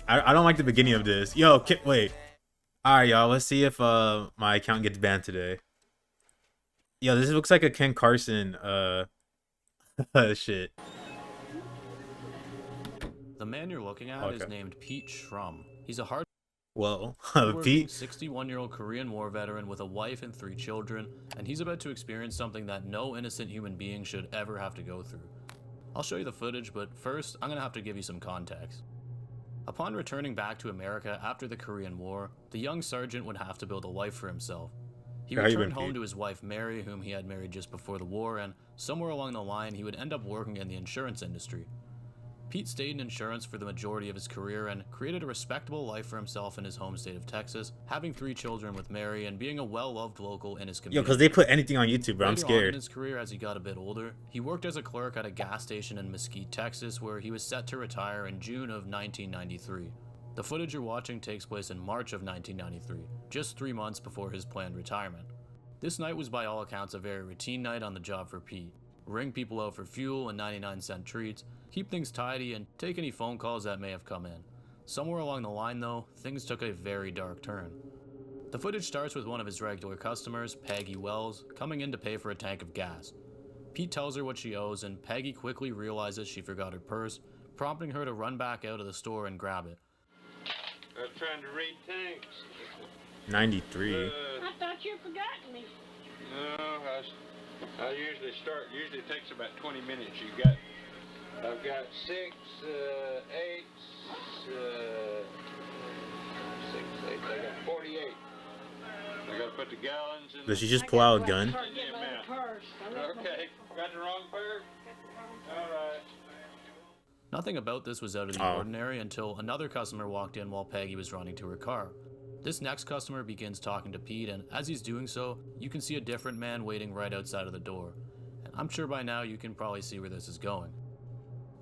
I don't like the beginning of this. Yo, wait. All right, y'all. Let's see if my account gets banned today. Yo, this looks like a Ken Carson shit. The man you're looking at is named Pete Shrum. He's a Well, Pete, 61-year-old Korean War veteran with a wife and 3 children, and he's about to experience something that no innocent human being should ever have to go through. I'll show you the footage, but first, I'm gonna have to give you some context. Upon returning back to America after the Korean War, the young sergeant would have to build a life for himself. He returned home to his wife Mary, whom he had married just before the war, and somewhere along the line he would end up working in the insurance industry. Pete stayed in insurance for the majority of his career and created a respectable life for himself in his home state of Texas, having 3 children with Mary and being a well-loved local in his community. Yo, because they put anything on YouTube, bro. I'm scared. Later on in his career, as he got a bit older, he worked as a clerk at a gas station in Mesquite, Texas, where he was set to retire in June of 1993. The footage you're watching takes place in March of 1993, just 3 months before his planned retirement. This night was by all accounts a very routine night on the job for Pete. Ring people out for fuel and 99-cent treats, keep things tidy, and take any phone calls that may have come in. Somewhere along the line, though, things took a very dark turn. The footage starts with one of his regular customers, Peggy Wells, coming in to pay for a tank of gas. Pete tells her what she owes, and Peggy quickly realizes she forgot her purse, prompting her to run back out of the store and grab it. I was trying to read tanks. 93. I thought you'd forgotten me. No, I usually it takes about 20 minutes. I've got 6, 8, 6, 8, I got 48. I gotta put the gallons in. Does she just pull out a gun? Okay, got the wrong purse? Alright. Nothing about this was out of the ordinary until another customer walked in while Peggy was running to her car. This next customer begins talking to Pete, and as he's doing so, you can see a different man waiting right outside of the door. And I'm sure by now you can probably see where this is going.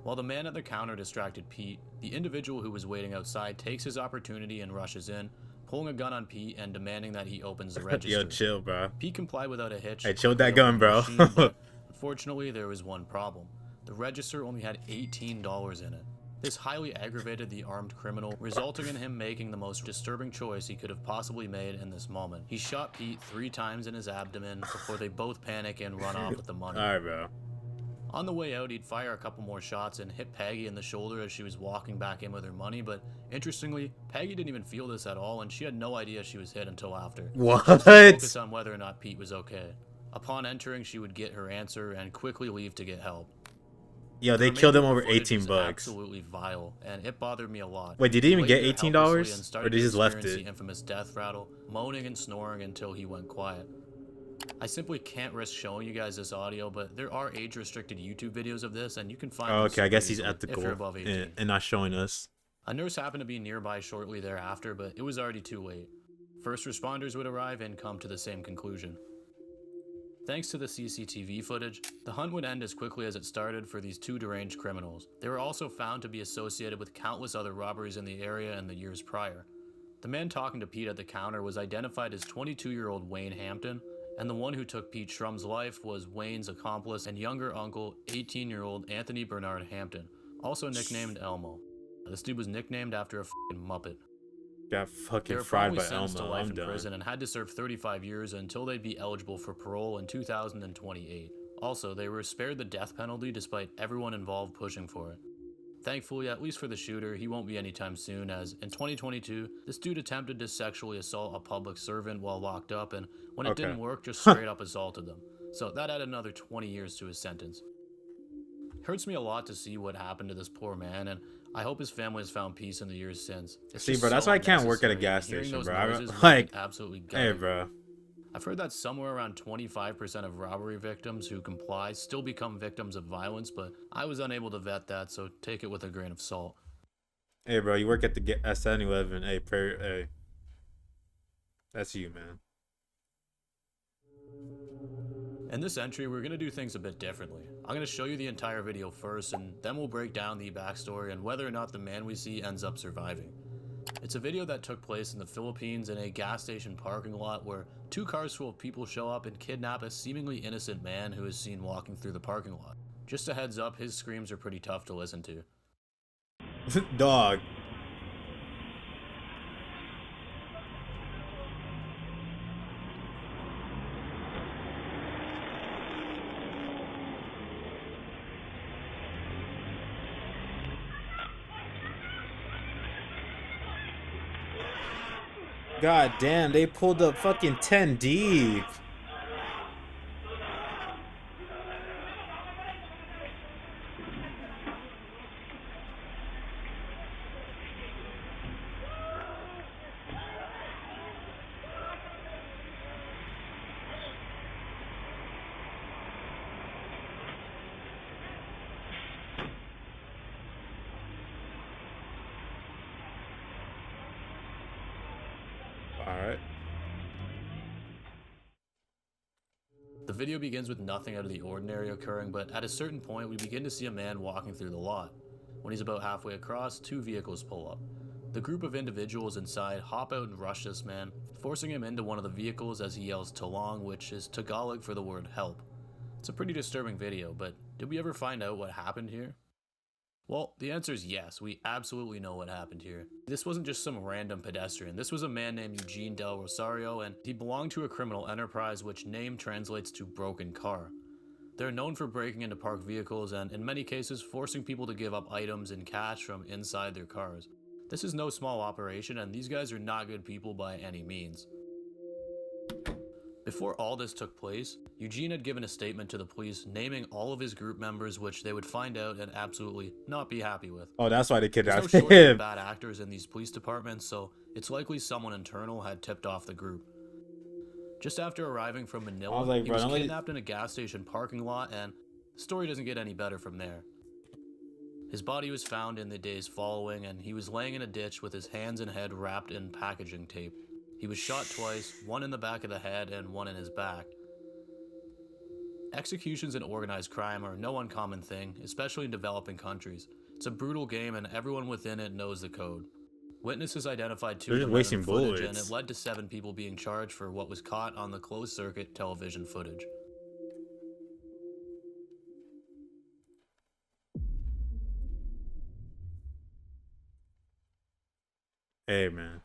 While the man at the counter distracted Pete, the individual who was waiting outside takes his opportunity and rushes in, pulling a gun on Pete and demanding that he opens the register. Yo, chill, bro. Pete complied without a hitch. Hey, chill that gun, bro. Unfortunately, there was one problem. The register only had $18 in it. This highly aggravated the armed criminal, resulting in him making the most disturbing choice he could have possibly made in this moment. He shot Pete 3 times in his abdomen before they both panic and run off with the money. Alright, bro. On the way out, he'd fire a couple more shots and hit Peggy in the shoulder as she was walking back in with her money, but interestingly, Peggy didn't even feel this at all, and she had no idea she was hit until after. What? She was focused on whether or not Pete was okay. Upon entering, she would get her answer and quickly leave to get help. Yo, they killed him over 18 bucks. Absolutely vile, and it bothered me a lot. Wait, did he even get $18? Or did he just left it? The infamous death rattle, moaning and snoring until he went quiet. I simply can't risk showing you guys this audio, but there are age-restricted YouTube videos of this, and you can find. Oh, okay, I guess he's ethical and not showing us. A nurse happened to be nearby shortly thereafter, but it was already too late. First responders would arrive and come to the same conclusion. Thanks to the CCTV footage, the hunt would end as quickly as it started for these 2 deranged criminals. They were also found to be associated with countless other robberies in the area in the years prior. The man talking to Pete at the counter was identified as 22-year-old Wayne Hampton, and the one who took Pete Shrum's life was Wayne's accomplice and younger uncle, 18-year-old Anthony Bernard Hampton, also nicknamed Elmo. This dude was nicknamed after a f***ing Muppet. Got fucking fried by Elmo. To life in prison and had to serve 35 years until they'd be eligible for parole in 2028. Also, they were spared the death penalty despite everyone involved pushing for it. Thankfully, at least for the shooter, he won't be anytime soon, as in 2022, this dude attempted to sexually assault a public servant while locked up, and when it didn't work, just straight up assaulted them. So that added another 20 years to his sentence. It hurts me a lot to see what happened to this poor man, and I hope his family has found peace in the years since. See, bro, that's why I can't work at a gas station, bro. Like, absolutely hey, bro. I've heard that somewhere around 25% of robbery victims who comply still become victims of violence, but I was unable to vet that, so take it with a grain of salt. Hey, bro, you work at the 7-Eleven. Hey, that's you, man. In this entry, we're going to do things a bit differently. I'm going to show you the entire video first, and then we'll break down the backstory and whether or not the man we see ends up surviving. It's a video that took place in the Philippines in a gas station parking lot where 2 cars full of people show up and kidnap a seemingly innocent man who is seen walking through the parking lot. Just a heads up, his screams are pretty tough to listen to. Dog. God damn, they pulled up fucking 10 deep. Alright. The video begins with nothing out of the ordinary occurring, but at a certain point we begin to see a man walking through the lot. When he's about halfway across, two vehicles pull up. The group of individuals inside hop out and rush this man, forcing him into one of the vehicles as he yells Talong, which is Tagalog for the word help. It's a pretty disturbing video, but did we ever find out what happened here? Well, the answer is yes, we absolutely know what happened here. This wasn't just some random pedestrian, this was a man named Eugene Del Rosario, and he belonged to a criminal enterprise which name translates to broken car. They're known for breaking into parked vehicles and, in many cases, forcing people to give up items and cash from inside their cars. This is no small operation, and these guys are not good people by any means. Before all this took place, Eugene had given a statement to the police naming all of his group members, which they would find out and absolutely not be happy with. Oh, that's why they There's no kidnapped shortage of him. bad actors in these police departments, so it's likely someone internal had tipped off the group. Just after arriving from Manila, I was like, he bro, was don't let- kidnapped in a gas station parking lot, and the story doesn't get any better from there. His body was found in the days following, and he was laying in a ditch with his hands and head wrapped in packaging tape. He was shot twice, one in the back of the head and one in his back. Executions and organized crime are no uncommon thing, especially in developing countries. It's a brutal game and everyone within it knows the code. Witnesses identified two They're of just the men in wasting the footage, and bullets. it led to 7 people being charged for what was caught on the closed-circuit television footage. Hey, man.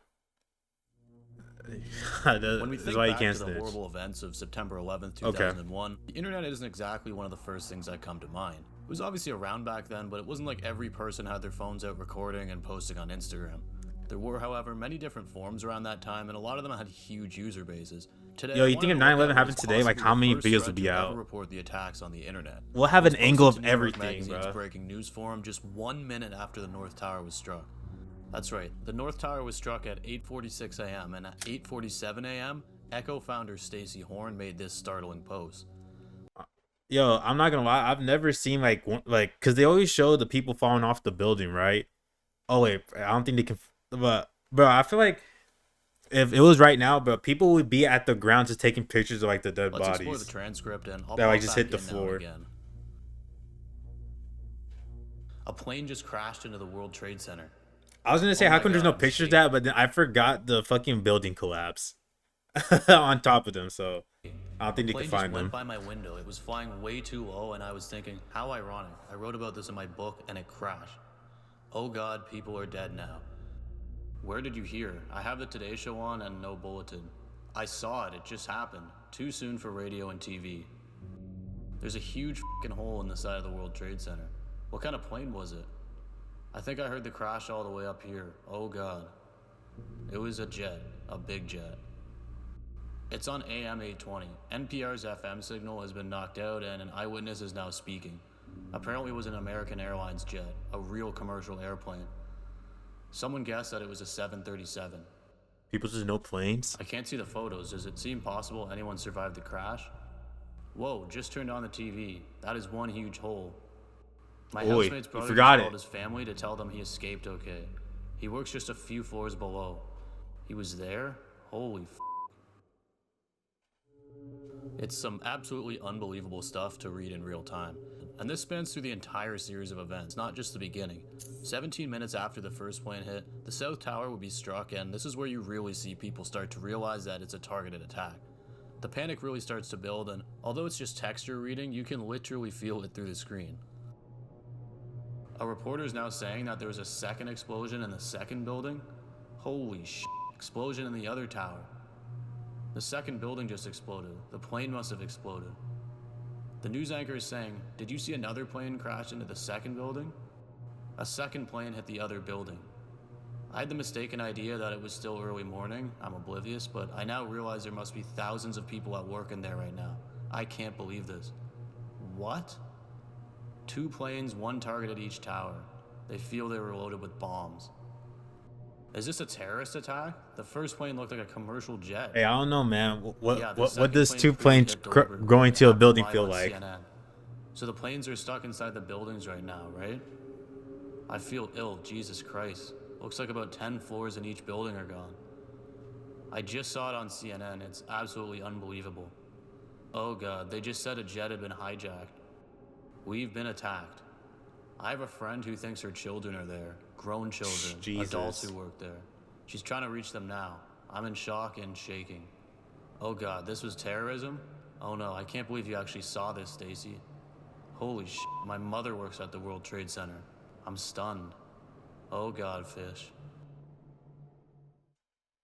That's When we think why you back can't to the snitch. horrible events of September 11th, Okay. 2001, the internet isn't exactly one of the first things that come to mind. It was obviously around back then, but it wasn't like every person had their phones out recording and posting on Instagram. There were, however, many different forums around that time, and a lot of them had huge user bases. Today, Yo, I you wanted think if to look 9/11 at what happened is today, like, possibly how the many first videos thread would be to ever out? report the attacks on the internet. We'll have It was an angle posted of to New York everything, Magazine's bro. breaking news forum just 1 minute after the North Tower was struck. That's right, the North Tower was struck at 8:46 a.m. and at 8:47 a.m., Echo founder Stacey Horn made this startling post. Yo, I'm not gonna lie. I've never seen because they always show the people falling off the building, right? Oh wait, I don't think they can. But bro, I feel like if it was right now, bro, people would be at the ground just taking pictures of like the dead Let's explore bodies. the transcript and I'll That, like, pop just back hit the in now and floor. again. A plane just crashed into the World Trade Center. I was gonna say, Oh how my come there's no God, pictures of mistake. that? But then I forgot the fucking building collapse on top of them, so I don't think The they plane can just find went them. by my window. It was flying way too low, and I was thinking, how ironic. I wrote about this in my book, and it crashed. Oh God, people are dead now. Where did you hear? I have the Today Show on and no bulletin. I saw it. It just happened. Too soon for radio and TV. There's a huge fucking hole in the side of the World Trade Center. What kind of plane was it? I think I heard the crash all the way up here. Oh God. It was a jet. A big jet. It's on AM 820. NPR's FM signal has been knocked out and an eyewitness is now speaking. Apparently it was an American Airlines jet, a real commercial airplane. Someone guessed that it was a 737. People just know planes. I can't see the photos. Does it seem possible anyone survived the crash? Whoa, just turned on the TV. That is one huge hole. My Oi, housemate's you brother forgot just it. called his family to tell them he escaped okay. He works just a few floors below. He was there? Holy f***. It's some absolutely unbelievable stuff to read in real time. And this spans through the entire series of events, not just the beginning. 17 minutes after the first plane hit, the South Tower would be struck, and this is where you really see people start to realize that it's a targeted attack. The panic really starts to build, and although it's just texture reading, you can literally feel it through the screen. A reporter is now saying that there was a second explosion in the second building. Holy shit, explosion in the other tower. The second building just exploded. The plane must have exploded. The news anchor is saying, did you see another plane crash into the second building? A second plane hit the other building. I had the mistaken idea that it was still early morning. I'm oblivious, but I now realize there must be thousands of people at work in there right now. I can't believe this. What? 2 planes, 1 target at each tower. They feel they were loaded with bombs. Is this a terrorist attack? The first plane looked like a commercial jet. Hey, I don't know, man. Yeah, the What second does plane 2 clearly planes hit deliberately. going to a Happened building live feel on like? CNN. So the planes are stuck inside the buildings right now, right? I feel ill, Jesus Christ. Looks like about 10 floors in each building are gone. I just saw it on CNN. It's absolutely unbelievable. Oh God, they just said a jet had been hijacked. We've been attacked. I have a friend who thinks her children are there. Grown children. Jesus. Adults who work there. She's trying to reach them now. I'm in shock and shaking. Oh God, this was terrorism? Oh no, I can't believe you actually saw this, Stacy. Holy shit, my mother works at the World Trade Center. I'm stunned. Oh God, fish.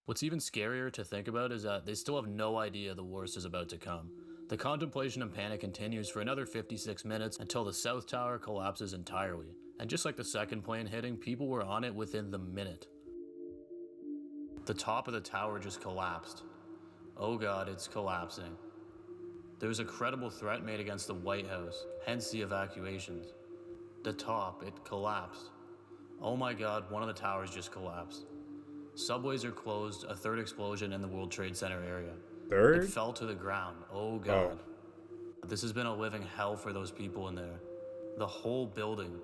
What's even scarier to think about is that they still have no idea the worst is about to come. The contemplation and panic continues for another 56 minutes until the South Tower collapses entirely. And just like the second plane hitting, people were on it within the minute. The top of the tower just collapsed. Oh God, it's collapsing. There was a credible threat made against the White House, hence the evacuations. The top, it collapsed. Oh my God, one of the towers just collapsed. Subways are closed, a third explosion in the World Trade Center area. Third? It fell to the ground. Oh God. This has been a living hell for those people in there. The whole building.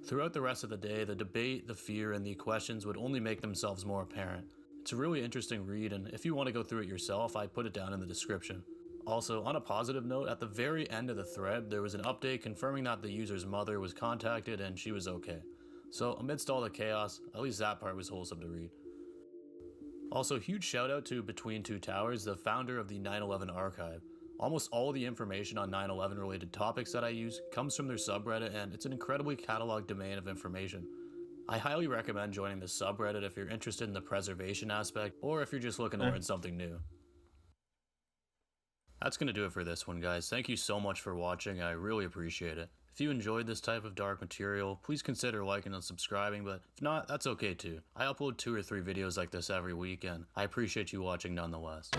Throughout the rest of the day, the debate, the fear, and the questions would only make themselves more apparent. It's a really interesting read, and if you want to go through it yourself, I put it down in the description. Also, on a positive note, at the very end of the thread, there was an update confirming that the user's mother was contacted and she was okay. So, amidst all the chaos, at least that part was wholesome to read. Also, huge shout out to Between Two Towers, the founder of the 9/11 archive. Almost all the information on 9/11 related topics that I use comes from their subreddit, and it's an incredibly cataloged domain of information. I highly recommend joining this subreddit if you're interested in the preservation aspect, or if you're just looking to learn something new. That's going to do it for this one, guys. Thank you so much for watching. I really appreciate it. If you enjoyed this type of dark material, please consider liking and subscribing, but if not, that's okay too. I upload 2 or 3 videos like this every week, and I appreciate you watching nonetheless.